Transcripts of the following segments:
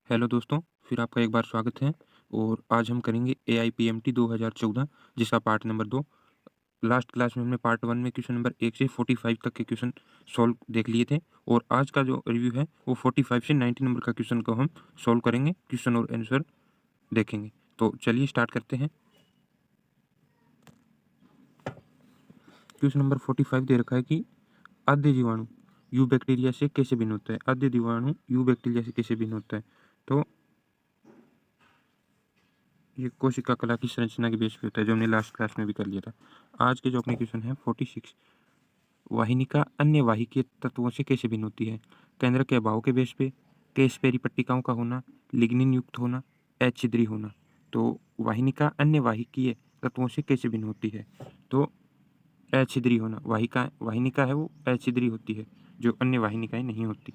Hello दोस्तों, फिर आपका एक बार स्वागत है और आज हम करेंगे एआईपीएमटी 2014 जिसका पार्ट नंबर 2। लास्ट क्लास में हमने पार्ट 1 में क्वेश्चन नंबर 1 से 45 तक के क्वेश्चन सॉल्व देख लिए थे और आज का जो रिव्यू है वो 45 से 90 नंबर का क्वेश्चन को हम सॉल्व करेंगे, क्वेश्चन और आंसर देखेंगे। तो चलिए स्टार्ट करते हैं। क्वेश्चन नंबर 45 दे रखा है कि आद्य जीवाणु यू बैक्टीरिया से कैसे भिन्न होता है। आद्य जीवाणु यू बैक्टीरिया से कैसे भिन्न होता है, तो ये कोशिका कला की संरचना के बेस पे होता है, जो हमने लास्ट क्लास में भी कर लिया था। आज के जो अपने क्वेश्चन है 46, वाहिनिका अन्य वाहिकीय तत्वों से कैसे भिन्न होती है। केंद्र के अभाव के बेस पे, केशपेरी पट्टिकाओं का होना, लिग्निन युक्त होना, अछिद्री होना। तो वाहिनिका अन्य वाहिकीय तत्वों से कैसे भिन्न होती है, तो अछिद्री होना। वाहिनिका है वो अछिद्री होती है, जो अन्य वाहिनिकाएं नहीं होती।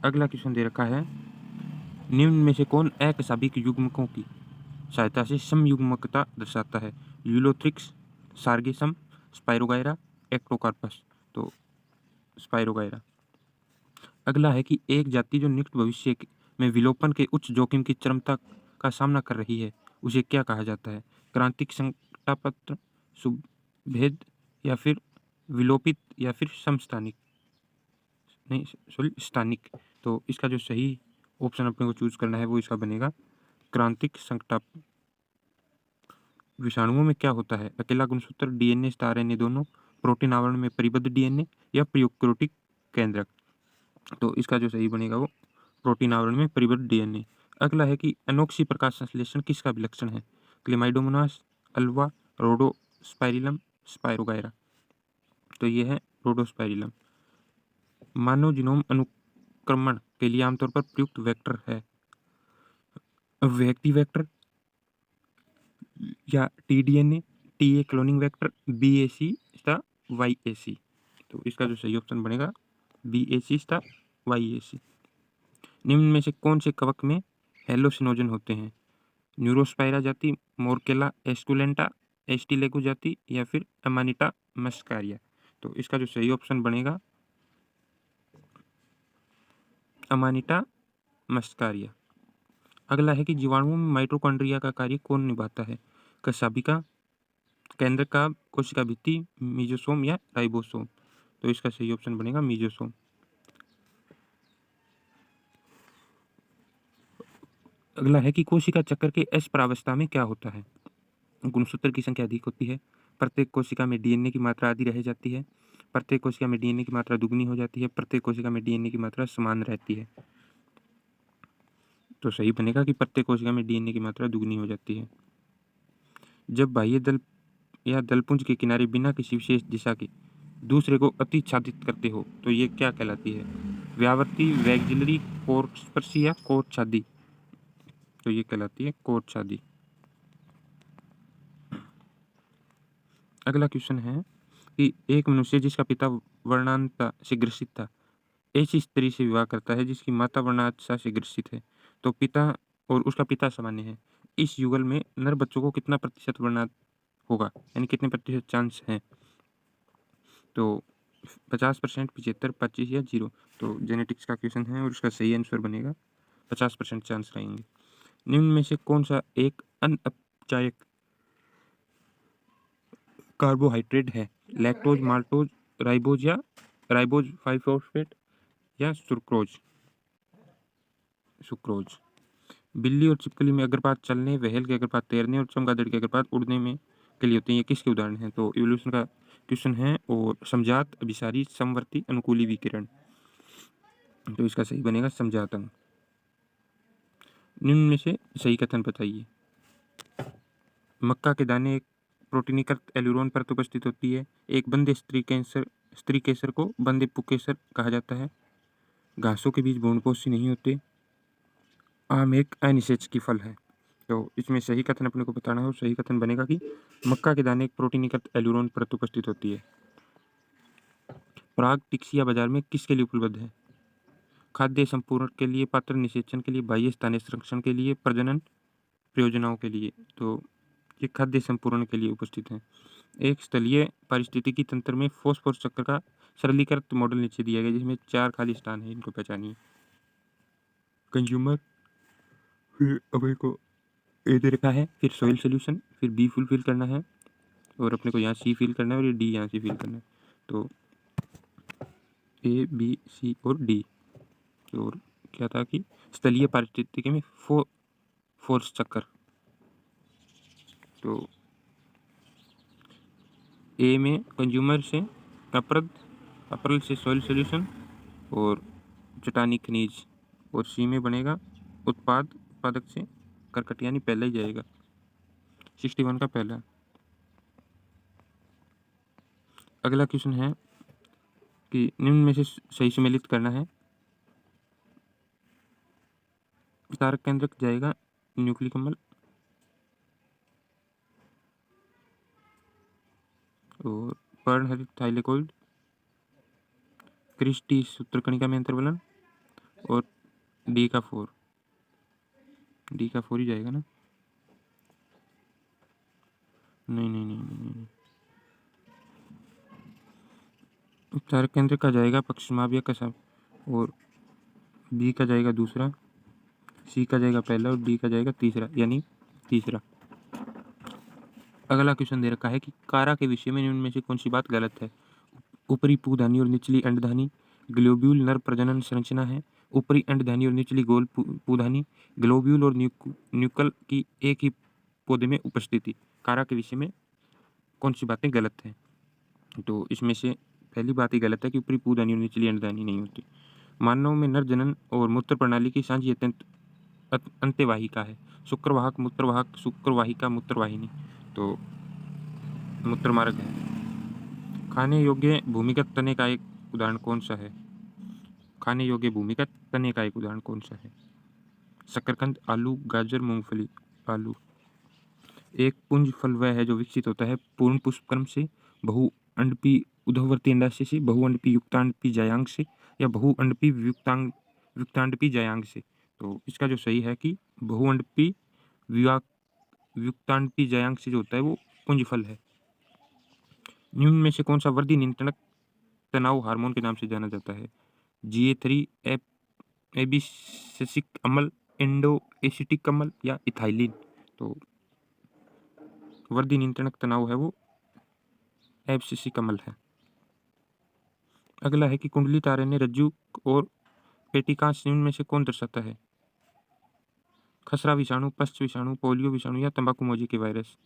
अगला क्वेश्चन दे रखा है, निम्न में से कौन अकशाभिक युग्मकों की सहायता से समयुग्मकता दर्शाता है। Ulothrix, sargassum, spirogyra, Ectocarpus. तो स्पाइरोगायरा। अगला है कि एक जाति जो निकट भविष्य में विलोपन के उच्च जोखिम की चरमता का सामना कर रही है उसे क्या कहा जाता है। क्रांतिक संकटापत्र, सुभेद, या फिर विलोपित, या फिर समस्थानिक, नहीं सॉरी स्थानिक। तो इसका जो सही ऑप्शन अपने को चूज करना है वो इसका बनेगा क्रांतिक संकटाप। विषाणुओं में क्या होता है। अकेला गुणसूत्र, डीएनए स्टार आरएनए दोनों, प्रोटीन आवरण में परिबद्ध डीएनए, या प्रोक्योटिक केंद्रक। तो इसका जो सही बनेगा वो प्रोटीन आवरण में परिबद्ध डीएनए। अगला है कि अनोक्सी प्रकाश संश्लेषण किसका विलक्षण है। Chlamydomonas, Ulva, Rhodospirillum, Spirogyra. तो ये है रोडोस्पाइरिलम। मानव जीनोम अनुक्रमण के लिए आमतौर पर प्रयुक्त वेक्टर है व्यक्ति वेक्टर, या TDNA, TA cloning vector, BAC तथा वाईएसी। तो इसका जो सही ऑप्शन बनेगा बीएसी तथा वाईएसी। निम्न में से कौन से कवक में हेलोसिनोजन होते हैं। न्यूरोस्पाइरा जाति, मोरकेला एस्कुलेंटा, एस्टिलेगो जाति, या फिर अमानिटा मस्कारिया। तो इसका जो सही ऑप्शन बनेगा अमानिटा मस्कारिया। अगला है कि जीवाणुओं में माइटोकॉन्ड्रिया का कार्य कौन निभाता है। कशाभिका, केंद्र का, कोशिका भित्ति, मीजोसोम, या राइबोसोम। तो इसका सही ऑप्शन बनेगा मीजोसोम। अगला है कि कोशिका चक्र के एस प्रावस्था में क्या होता है। गुणसूत्र की संख्या अधिक होती है, प्रत्येक कोशिका में डीएनए की मात्रा आधी रह जाती है, प्रत्येक कोशिका में डीएनए की मात्रा दुगनी हो जाती है, प्रत्येक कोशिका में डीएनए की मात्रा समान रहती है। तो सही बनेगा कि प्रत्येक कोशिका में डीएनए की मात्रा दुगनी हो जाती है। जब बाह्य दल या दलपुंज के किनारे बिना किसी विशेष दिशा के दूसरे को अतिच्छादित करते हो तो ये क्या कहलाती है। व्यावर्ती, वैक्सिलरी, कोरस्पर्शी, या कोरछादी। तो ये कहलाती है कोरछादी। अगला क्वेश्चन है कि एक मनुष्य जिसका पिता वर्णांतता से ग्रसित था ऐसी स्त्री से विवाह करता है जिसकी माता वर्णांतता से ग्रसित है, तो पिता और उसका पिता सामान्य है। इस युगल में नर बच्चों को कितना प्रतिशत वर्णांत होगा, यानी कितने प्रतिशत चांस हैं। तो 50%, 75, 25 या 0। तो जेनेटिक्स का क्वेश्चन है और उसका सही आंसर बनेगा 50% चांस रहेंगे। निम्न में से कौन सा एक अनअपचायक कार्बोहाइड्रेट है। लैक्टोज, माल्टोज, राइबोज, या राइबोज 5-फॉस्फेट, या सुक्रोज। बिल्ली और छिपकली में अग्रपात चलने, व्हेल के अग्रपात तैरने, और चमगादड़ के अग्रपात उड़ने में के लिए होते हैं। ये किसके उदाहरण हैं। तो इवोल्यूशन का क्वेश्चन है और समजात, अभिसारी, समवर्ती, अनुकूली विकिरण। तो इसका सही बनेगा समजात अंग। निम्न में से सही कथन बताइए। मक्का के दाने एक प्रोटीनीकृत एल्यूरोन पर उपस्थित होती है। एक बंदे स्त्री केसर को बंदे पुकेसर कहा जाता है। घासों के बीज भ्रूणपोषी नहीं होते। आम एक अनिषेच की फल है। तो इसमें सही कथन अपने को बताना है और सही कथन बनेगा कि मक्का के दाने एक प्रोटीनीकृत एल्यूरोन पर उपस्थित होती है। पराग टिक्सिया बाजार में किसके लिए उपलब्ध है। खाद्य संपूरण के लिए, पात्र निषेचन के लिए, बाह्य स्थानीय संरक्षण के लिए, प्रजनन प्रयोजनों के लिए। तो ये खाद्य संपूर्ण के लिए उपस्थित है। एक स्थलीय पारिस्थितिकी तंत्र में फॉस्फोरस चक्र का सरलीकृत मॉडल नीचे दिया गया जिसमें 4 खाली स्थान है, इनको पहचानिए। कंज्यूमर, फिर अपने को ए दे रखा है, फिर सॉइल सोल्यूशन, फिर बी फुलफिल करना है और अपने को यहाँ सी फिल करना है और ये डी यहाँ से फिल करना है। तो ए बी सी और डी। और क्या था कि स्थलीय पारिस्थितिकी में फोर्स चक्कर। तो ए में कंज्यूमर से अप्रैल से सॉइल सोल्यूशन और चट्टानी खनिज, और सी में बनेगा उत्पादक से करकट, यानी पहला ही जाएगा 61 का पहला। अगला क्वेश्चन है कि निम्न में से सही सम्मिलित करना है। तारक केंद्रक जाएगा न्यूक्लिक अम्ल और पर्णहरित थाइलेकोइड, क्रिस्टी सूत्रकणिका में अंतर्वलन और डी का 4 ही जाएगा ना। नहीं नहीं नहीं नहीं, नहीं। तारक केंद्र का जाएगा पक्षमाव्य कसाव और बी का जाएगा दूसरा, सी का जाएगा पहला और डी का जाएगा तीसरा, यानी तीसरा। अगला क्वेश्चन दे रखा है कि कारा के विषय में निम्न में से कौन सी बात गलत है। ऊपरी पूधानी और निचली अंडधानी ग्लोब्यूल नर प्रजनन संरचना है। ऊपरी अंडधानी और निचली गोल पूधानी ग्लोब्यूल और न्यूकल की एक ही पौधे में उपस्थिति। कारा के विषय में कौन सी बातें गलत हैं। तो इसमें से पहली बात ही गलत है कि ऊपरी पूधानी और निचली अंडधानी नहीं होती। मानव में नर जनन और मूत्र प्रणाली की साझी अंत्यवाहिका है। शुक्रवाहक मूत्रवाहक, शुक्रवाहिका मूत्रवाहिनी, तो मूत्रमार्ग है। खाने योग्य भूमिगत तने का एक उदाहरण कौन सा है। खाने योग्य भूमिगत तने का एक उदाहरण कौन सा है। शकरकंद, आलू, गाजर, मूंगफली। आलू। एक पुंज फल वह है जो विकसित होता है पूर्ण पुष्पक्रम से, बहुअंडपी उभयवर्ती अंडाशय से, बहुअंडपी युक्तांडपी जायांग से या बहुअंडपी युक्तांडपी जायांग से। तो इसका जो सही है कि बहुअंडपी युक्तांडपी जायांग से जो होता है वो पुंज फल है। निम्न में से कौन सा वृद्धि नियंत्रणक तनाव हार्मोन के नाम से जाना जाता है। GA3, एबिसिसिक अम्ल, एंडो एसिटिक अम्ल या इथाइलिन। तो वृद्धि नियंत्रणक तनाव है वो एब्सिसिक अम्ल है। अगला है कि कुंडली तारे ने रज्जु और पेटिकांस निम्न में से कौन दर्शाता है। खसरा विषाणु, पश्च विषाणु, पोलियो विषाणु या तंबाकू मोजी के वायरस।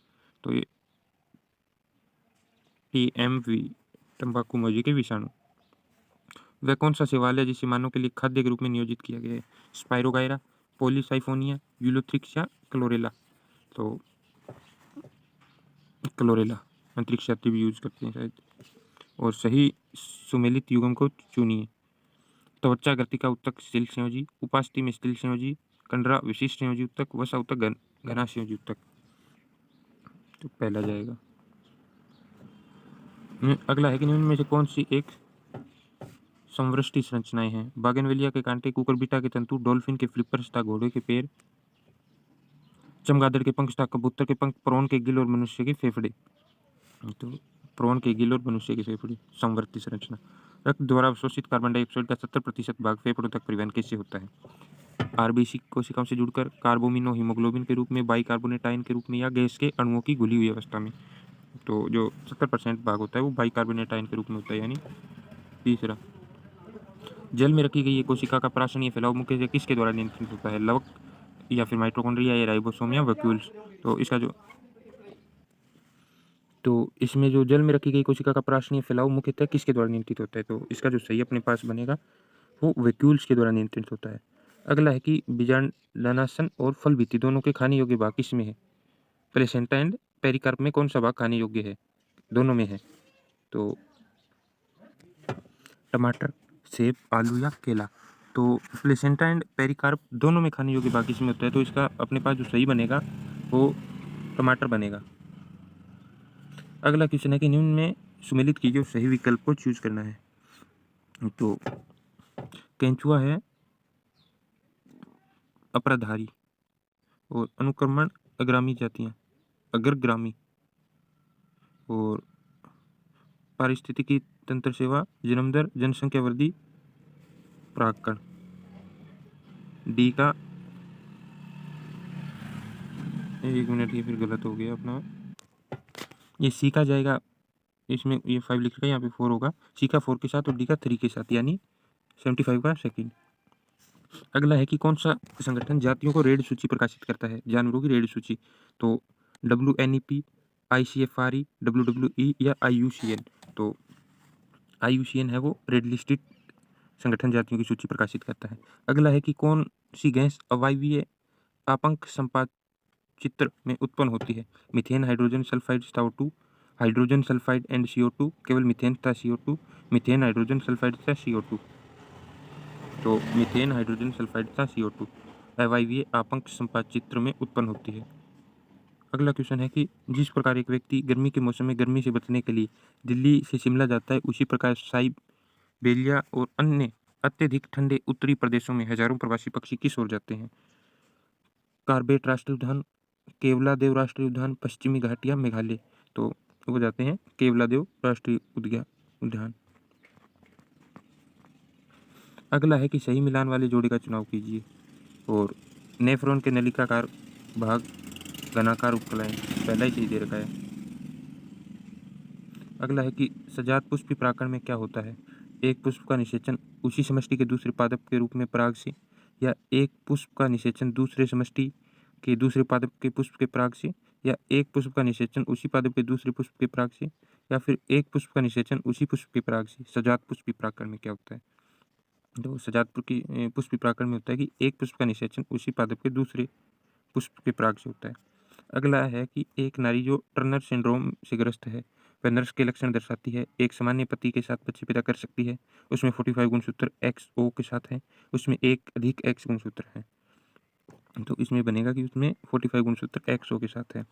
तो ये TMV, तंबाकू मोजी के विषाणु। वह कौन सा शैवाल है जिसे मानव के लिए खाद्य के रूप में नियोजित किया गया है। स्पाइरोगायरा, पॉलीसाइफोनिया, यूलोथ्रिक्स या क्लोरेला। तो क्लोरेला, अंतरिक्ष यात्री भी यूज करते हैं शायद। और सही सुमेलित युग्म को चुनिए। त्वचा गतिका उत्तक स्थिल संयोजी, उपास्थि में स्थिल संयोजी, कंडरा विशिष्ट संयोजी उत्तक, वसा उत्तक घना संयोजी उत्तक। तो पहला जाएगा। अगला है कि निम्न में से कौन सी एक संवृष्टि संरचनाएं हैं। बागेनवेलिया के कांटे, कुकुरबिटा के तंतु, डॉल्फिन के फ्लिपर्स तथा घोड़े के पैर, चमगादड़ के पंख तथा कबूतर के पंख, प्रौन के गिल और मनुष्य के फेफड़े। तो प्रौन के गिल और मनुष्य के फेफड़े संवृत्ति संरचना। रक्त द्वारा अवशोषित कार्बन डाइऑक्साइड का 70% भाग फेफड़ों तक परिवहन कैसे होता है। RBC कोशिकाओं से जुड़कर कार्बोमिनो हीमोग्लोबिन के रूप में, बाइकार्बोनेट आयन के रूप में या गैस के अणुओं की घुली हुई अवस्था में। तो जो 70% भाग होता है वो बाइकार्बोनेट आयन के रूप में होता है, यानी तीसरा। जल में रखी गई ये कोशिका का प्राशनीय फैलाव मुख्य से किसके द्वारा नियंत्रित होता है। लवक या फिर माइटोकॉन्ड्रिया या राइबोसोम या वैक्यूल्स। तो इसका जो इसमें जो जल में रखी गई कोशिका का प्राशनीय फैलाव मुख्यतः किसके द्वारा नियंत्रित होता है। तो इसका जो सही अपने पास बनेगा वो वैक्यूल्स के द्वारा नियंत्रित होता है। अगला है कि बीजांडानाशन और फल भित्ति दोनों के खाने योग्य भाग किसमें है। प्लेसेंटा एंड पेरिकार्प में कौन सा भाग खाने योग्य है। दोनों में है। तो टमाटर, सेब, आलू या केला। तो प्लेसेंटा एंड पेरिकार्प दोनों में खाने योग्य भाग किसमें होता है। तो इसका अपने पास जो सही बनेगा वो टमाटर बनेगा। अगला क्वेश्चन है कि निम्न में सुमेलित कीजिए, सही विकल्प को चूज करना है। तो केंचुआ है अपराधारी और अनुक्रमण अग्रामी जातियां, अग्रग्रामी, और पारिस्थितिकी तंत्र सेवा, जन्म दर, जनसंख्या वृद्धि, परागकण। डी का, एक मिनट, ये फिर गलत हो गया अपना, ये सी का जाएगा, इसमें ये 5 लिख रखा है, यहाँ पे 4 होगा, सी का 4 के साथ और डी का 3 के साथ, यानी 75 का सेकंड। अगला है कि कौन सा संगठन जातियों को रेड सूची प्रकाशित करता है, जानवरों की रेड सूची? तो WNEP, ICFRE, WWE या IUCN? तो IUCN है वो रेड लिस्टेड संगठन जातियों की सूची प्रकाशित करता है। अगला है कि कौन सी गैस अवायवीय आपंक संपाचित्र में उत्पन्न होती है? Methane, hydrogen sulphide, CO2, hydrogen sulphide and CO2, केवल मीथेन तथा CO2, मीथेन, हाइड्रोजन सल्फाइड तथा CO2? तो मीथेन, हाइड्रोजन सल्फाइड तथा CO2 अवायवीय आपंक संपाचित्र में उत्पन्न होती है। अगला क्वेश्चन है कि जिस प्रकार एक व्यक्ति गर्मी के मौसम में गर्मी से बचने के लिए दिल्ली से शिमला जाता है, उसी प्रकार साइबेरिया और अन्य अत्यधिक ठंडे उत्तरी प्रदेशों में हजारों प्रवासी पक्षी किस ओर जाते हैं? कार्बेट राष्ट्रीय उद्यान, केवलादेव राष्ट्रीय उद्यान, पश्चिमी घाट या मेघालय? तो वो जाते हैं केवलादेव राष्ट्रीय उद्यान। अगला है कि सही मिलान वाले जोड़े का चुनाव कीजिए, और नेफ्रॉन के नलिकाकार भाग घनाकार उपकलाएं, पहला ही सही दे रखा है। अगला है कि सजात पुष्पी प्राकरण में क्या होता है? एक पुष्प का निषेचन उसी समष्टि के दूसरे पादप के रूप में पराग से, या एक पुष्प का निषेचन दूसरे समष्टि के दूसरे पादप के पुष्प के पराग से, या एक पुष्प का निषेचन उसी पादप के दूसरे पुष्प के पराग से, या फिर एक पुष्प का निषेचन उसी पुष्प के पराग से? सजात पुष्पी प्राकरण में क्या होता है? तो सजात पुष्पी प्राकरण में होता है कि एक पुष्प का निषेचन उसी पादप के दूसरे पुष्प के पराग से होता है। अगला है कि एक नारी जो टर्नर सिंड्रोम से ग्रस्त है, वह नर्स के लक्षण दर्शाती है। एक सामान्य पति के साथ बच्चे पैदा कर सकती है, उसमें 45 गुणसूत्र XO के साथ है, उसमें एक अधिक X गुणसूत्र है। तो इसमें बनेगा कि उसमें 45 गुणसूत्र XO के साथ है।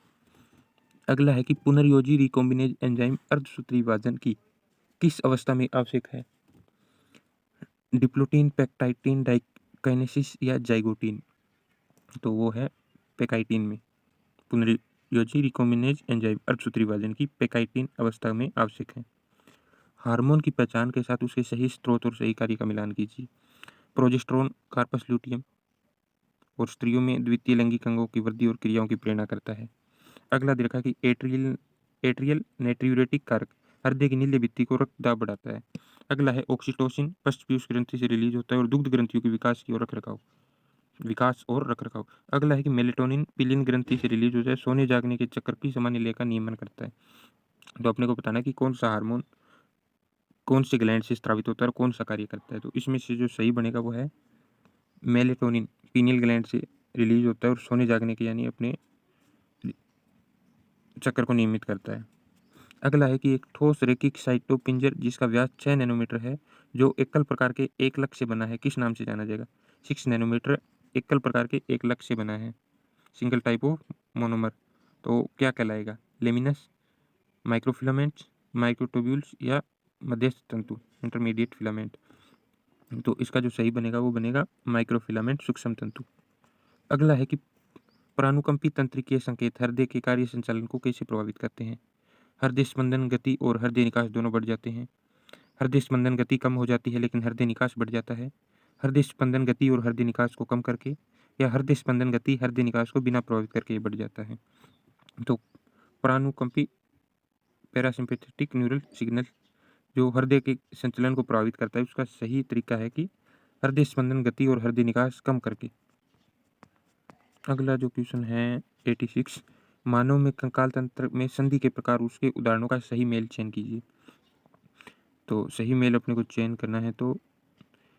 अगला है कि पुनर्योजी रिकॉम्बिनेज एंजाइम अर्धसूत्री विभाजन की किस अवस्था में आवश्यक है? डिप्लोटीन, पेक्टाइटिन, डाइकाइनेसिस या जाइगोटीन? तो वो है पेकाइटिन में। पुनर्योजी रिकॉम्बिनेज एंजाइम अर्धसूत्री विभाजन की पेकाइटिन अवस्था में आवश्यक है। हार्मोन की पहचान के साथ उसके सही स्रोत और सही कार्य का मिलान कीजिए। प्रोजेस्टेरोन कार्पस ल्यूटियम और स्त्रियों में द्वितीय लैंगिक अंगों की वृद्धि और क्रियाओं की प्रेरणा करता है। अगला दे रखा है कि एट्रियल नेट्रियूरेटिक कारक हृदय की नीले भित्ति को रक्त दाब बढ़ाता है। अगला है ऑक्सीटोसिन पश्च पीयूष ग्रंथि से रिलीज होता है और दुग्ध ग्रंथियों के विकास और रखरखाव। अगला है कि मेलेटोनिन पिलिन ग्रंथि से रिलीज होता है, सोने जागने के चक्र की सामान्य लय का नियमन करता है। तो अपने को बताना है कि कौन सा हार्मोन कौन से ग्लैंड से स्रावित होता है और कौन सा कार्य करता है। तो इसमें से जो सही बनेगा वो है मेलेटोनिन, पीनियल ग्लैंड से रिलीज होता है और सोने जागने के यानी अपने चक्र को नियमित करता है। अगला है कि एक ठोस रेखिक साइटोपिंजर जिसका व्यास 6 नैनोमीटर है, जो एकल प्रकार के एक लक्ष्य से बना है, किस नाम से जाना जाएगा? 6 नैनोमीटर एकल प्रकार के एक लक्ष्य से बना है, सिंगल टाइप ऑफ मोनोमर। तो क्या कहलाएगा? लेमिनस, माइक्रोफिलामेंट्स, माइक्रोट्यूब्यूल्स या मध्यस्थ तंतु, इंटरमीडिएट फिलामेंट? तो इसका जो सही बनेगा वो बनेगा माइक्रोफिलामेंट, सूक्ष्म तंतु। अगला है कि प्रानुकंपी तंत्रिकीय संकेत हृदय के कार्य संचालन को कैसे प्रभावित करते हैं? हृदय स्पंदन गति और हृदय निकास दोनों बढ़ जाते हैं। हृदय स्पंदन गति कम हो जाती है लेकिन हृदय निकास बढ़ जाता है। हृदय स्पंदन गति और हृदय निकास को कम करके, या हृदय स्पंदन गति हृदय निकास को बिना प्रभावित करके बढ़ जाता है। तो प्रानुकंपी पैरासिम्पैथेटिक न्यूरल सिग्नल जो हृदय के संचलन को प्रभावित करता है, उसका सही तरीका है कि हृदय स्पंदन गति और हृदय निकास कम करके। अगला जो क्वेश्चन है 86, मानव में कंकाल तंत्र में संधि के प्रकार उसके उदाहरणों का सही मेल चयन कीजिए। तो सही मेल अपने को चयन करना है तो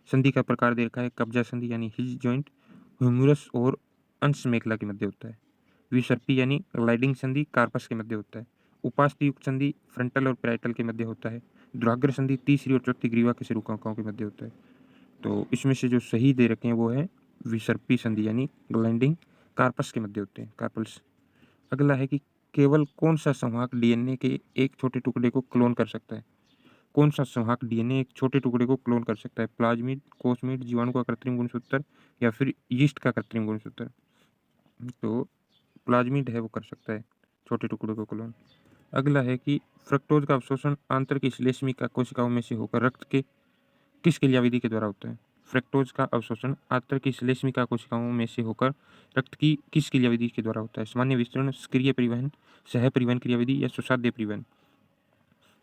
संधि का प्रकार दे रखा है कब्जा संधि यानी हिज जॉइंट, ह्यूमरस और अंश मेखला के मध्य होता है। विसर्पी यानी ग्लाइडिंग संधि कार्पस के मध्य होता है। उपास्थि युक्त संधि फ्रंटल और पैराइटल के मध्य होता है। दुराग्र संधि तीसरी और चौथी ग्रीवा के सिरुकांकों के मध्य होता है। तो इसमें से जो सही दे रखे हैं वो है विसर्पी संधि यानी ग्लाइडिंग कार्पस के मध्य होते हैं, कार्पल्स। अगला है कि केवल कौन सा संवाहक डीएनए के एक छोटे टुकड़े को क्लोन कर सकता है? कौन सा संवाहक डीएनए एक छोटे टुकड़े को क्लोन कर सकता है? प्लाज्मिड, कोसमिड, जीवाणु का कृत्रिम गुणसूत्र या फिर यीस्ट का कृत्रिम गुणसूत्र? तो प्लाज्मिड है वो कर सकता है छोटे टुकड़े को क्लोन। अगला है कि फ्रक्टोज का अवशोषण आंतरिक श्लेष्मिका कोशिकाओं में से होकर रक्त के किस क्रियाविधि के द्वारा होता है? फ्रक्टोज का अवशोषण आंत्र की श्लेष्मिका कोशिकाओं में से होकर रक्त की किस क्रियाविधि के द्वारा होता है? सामान्य विस्तरण, सक्रिय परिवहन, सह परिवहन क्रियाविधि या सुसाध्य परिवहन?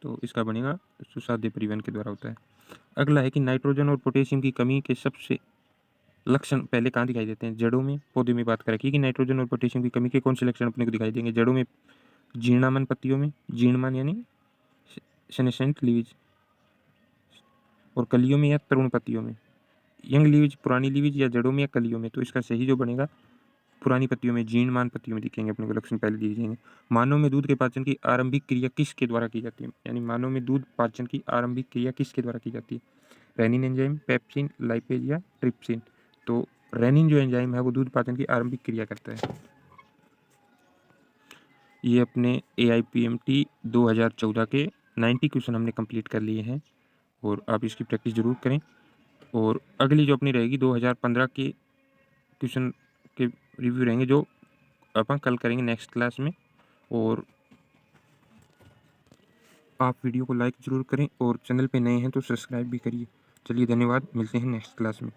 तो इसका बनेगा सुसाध्य परिवहन के द्वारा होता है। अगला है कि नाइट्रोजन और पोटेशियम की कमी के सबसे लक्षण पहले कहाँ दिखाई देते हैं? जड़ों में, पौधे में बात कर रखी है कि नाइट्रोजन और पोटेशियम की कमी के कौन से लक्षण अपने को दिखाई देंगे? जड़ों में जीर्णमान पत्तियों में, जीर्णमान यानी सेनेसेंट लीव्स, और कलियों में या तरुण पत्तियों में, यंग लीव्स, पुरानी लीव्स, या जड़ों में या कलियों में? तो इसका सही जो बनेगा पुरानी पत्तियों में, जीर्णमान पत्तियों में दिखेंगे अपने को लक्षण पहले दिए जाएंगे। मानव में दूध के पाचन की आरंभिक क्रिया किसके द्वारा की जाती है? यानी मानव में दूध पाचन की आरंभिक क्रिया किसके द्वारा की जाती है? रेनिन एंजाइम, पेप्सिन, लाइपेज या ट्रिप्सिन? तो रेनिन जो एंजाइम है वो दूध पाचन की आरंभिक क्रिया करता है। ये अपने AIPMT 2014 के 90 क्वेश्चन हमने कंप्लीट कर लिए हैं और आप इसकी प्रैक्टिस जरूर करें। और अगली जो अपनी रहेगी 2015 के क्वेश्चन के रिव्यू रहेंगे जो अपन कल करेंगे नेक्स्ट क्लास में। और आप वीडियो को लाइक ज़रूर करें और चैनल पे नए हैं तो सब्सक्राइब भी करिए। चलिए धन्यवाद, मिलते हैं नेक्स्ट क्लास में।